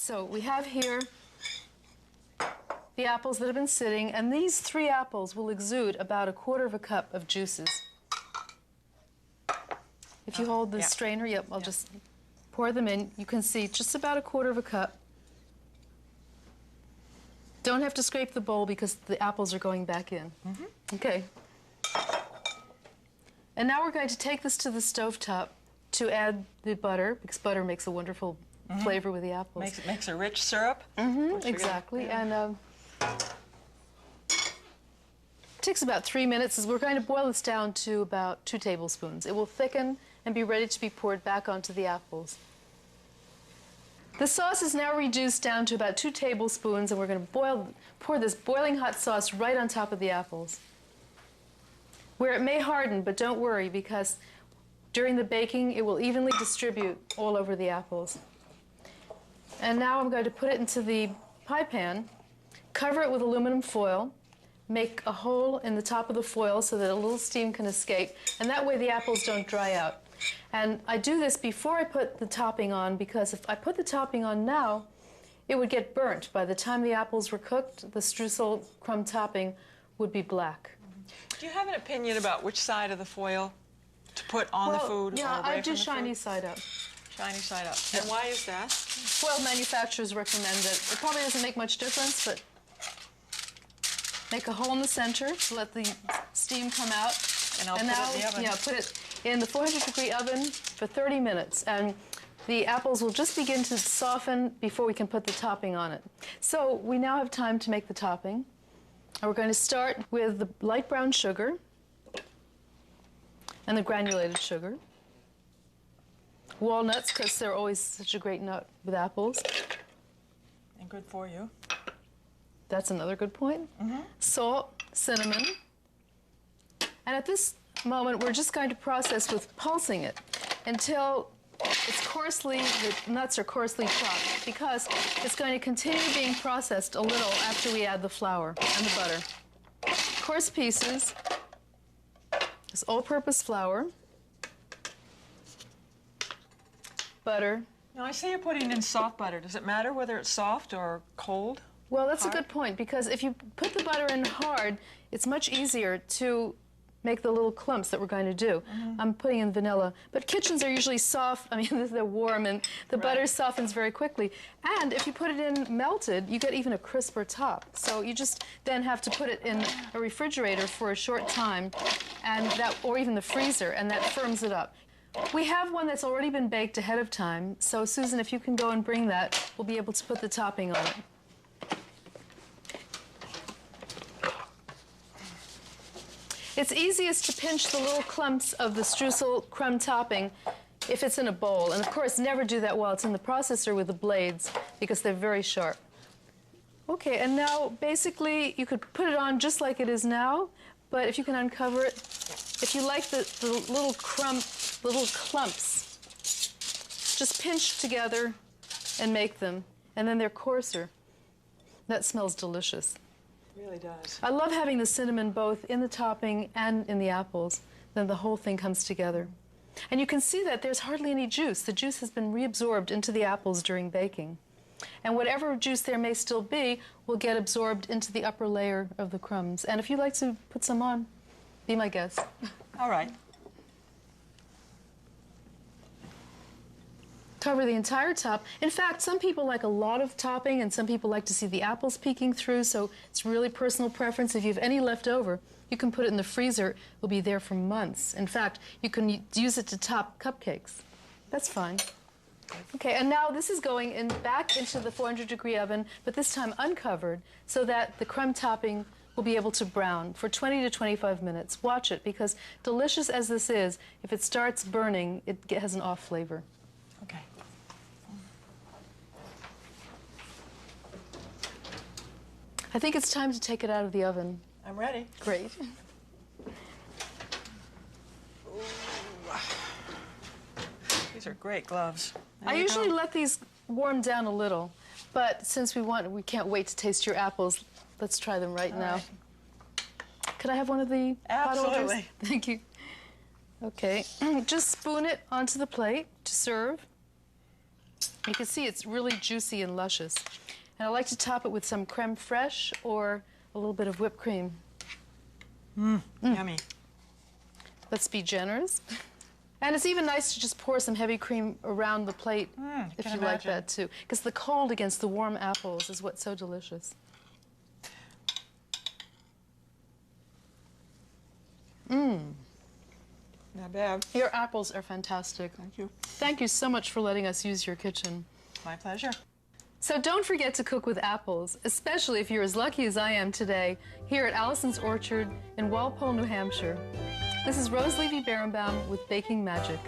So we have here the apples that have been sitting, and these 3 apples will exude about 1/4 cup of juices. If you hold the strainer, I'll just pour them in. You can see just about 1/4 cup. Don't have to scrape the bowl because the apples are going back in. Okay. And now we're going to take this to the stovetop to add the butter, because butter makes a wonderful flavor with the apples. Makes a rich syrup. Exactly. And takes about 3 minutes. As we're going to boil this down to about 2 tablespoons. It will thicken and be ready to be poured back onto the apples. The sauce is now reduced down to about 2 tablespoons, and we're going to pour this boiling hot sauce right on top of the apples, where it may harden, but don't worry, because during the baking it will evenly distribute all over the apples. And now I'm going to put it into the pie pan, cover it with aluminum foil, make a hole in the top of the foil so that a little steam can escape, and that way the apples don't dry out. And I do this before I put the topping on, because if I put the topping on now, it would get burnt. By the time the apples were cooked, the streusel crumb topping would be black. Do you have an opinion about which side of the foil to put on the food? Yeah, or away I do from the shiny food? side up. Shiny side up. And why is that? Foil manufacturers recommend it. It probably doesn't make much difference, but make a hole in the center to let the steam come out. And I'll put it in the oven. Yeah, put it in the 400-degree oven for 30 minutes. And the apples will just begin to soften before we can put the topping on it. So we now have time to make the topping. And we're going to start with the light brown sugar and the granulated sugar. Walnuts, because they're always such a great nut with apples. And good for you. That's another good point. Salt, cinnamon. And at this moment, we're just going to process with pulsing it until the nuts are coarsely chopped, because it's going to continue being processed a little after we add the flour and the butter. Coarse pieces, this all-purpose flour, butter. Now, I see you're putting in soft butter. Does it matter whether it's soft or cold? Well, that's a good point, because if you put the butter in hard, it's much easier to make the little clumps that we're going to do. I'm putting in vanilla, but kitchens are usually soft. I mean, they're warm, and the butter softens very quickly. And if you put it in melted, you get even a crisper top. So you just then have to put it in a refrigerator for a short time, or even the freezer, and that firms it up. We have one that's already been baked ahead of time, so Susan, if you can go and bring that, we'll be able to put the topping on it. It's easiest to pinch the little clumps of the streusel crumb topping if it's in a bowl. And of course, never do that while it's in the processor with the blades, because they're very sharp. Okay, and now basically you could put it on just like it is now, but if you can uncover it, if you like the little clumps, just pinch together and make them, and then they're coarser. That smells delicious. It really does. I love having the cinnamon both in the topping and in the apples. Then the whole thing comes together. And you can see that there's hardly any juice. The juice has been reabsorbed into the apples during baking. And whatever juice there may still be will get absorbed into the upper layer of the crumbs. And if you'd like to put some on, be my guest. All right. Cover the entire top. In fact, some people like a lot of topping, and some people like to see the apples peeking through, so it's really personal preference. If you have any left over, you can put it in the freezer. It will be there for months. In fact, you can use it to top cupcakes. That's fine. Okay, and now this is going back into the 400-degree oven, but this time uncovered, so that the crumb topping will be able to brown for 20 to 25 minutes. Watch it, because delicious as this is, if it starts burning, it has an off flavor. Okay. I think it's time to take it out of the oven. I'm ready. Great. These are great gloves. I usually let these warm down a little, but since we can't wait to taste your apples, let's try them right now. Could I have one of the hot holders? Absolutely. Thank you. Okay, just spoon it onto the plate to serve. You can see it's really juicy and luscious. And I like to top it with some creme fraiche or a little bit of whipped cream. Yummy. Let's be generous. And it's even nice to just pour some heavy cream around the plate if you like that too. Because the cold against the warm apples is what's so delicious. Not bad. Your apples are fantastic. Thank you. Thank you so much for letting us use your kitchen. My pleasure. So don't forget to cook with apples, especially if you're as lucky as I am today here at Allison's Orchard in Walpole, New Hampshire. This is Rose Levy Beranbaum with Baking Magic.